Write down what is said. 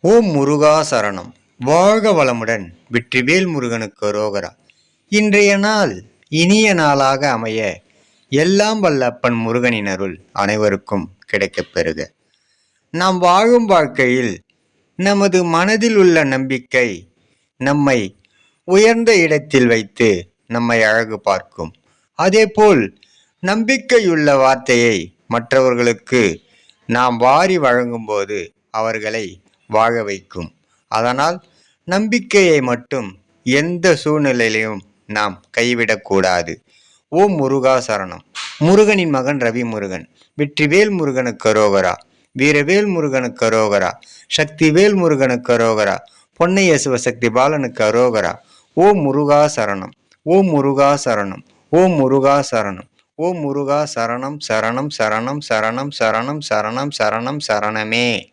ஓம் முருகா சரணம். வாழ்க வளமுடன். வெற்றிவேல் முருகனுக்கு அரோகரா. இன்றைய நாள் இனிய நாளாக அமைய எல்லாம் வல்ல அப்பன் முருகனின் அருள் அனைவருக்கும் கிடைக்கப் பெறுக. நாம் வாழும் வாழ்க்கையில் நமது மனதில் உள்ள நம்பிக்கை நம்மை உயர்ந்த இடத்தில் வைத்து நம்மை அழகு பார்க்கும். அதேபோல் நம்பிக்கையுள்ள வார்த்தையை மற்றவர்களுக்கு நாம் வாரி வழங்கும்போது அவர்களை வாழ வைக்கும். அதனால் நம்பிக்கையை மட்டும் எந்த சூழ்நிலையிலும் நாம் கைவிடக்கூடாது. ஓம் முருகா சரணம். முருகனின் மகன் ரவி முருகன். வெற்றிவேல் முருகனுக்கு அரோகரா. வீரவேல் முருகனுக்கு அரோகரா. சக்திவேல் முருகனுக்கு அரோகரா. பொன்னைய சிவசக்தி பாலனுக்கு அரோகரா. ஓம் முருகா சரணம். ஓம் முருகா சரணம். ஓம் முருகா சரணம். ஓம் முருகா சரணம் சரணம் சரணம் சரணம் சரணம் சரணம் சரணம் சரணமே.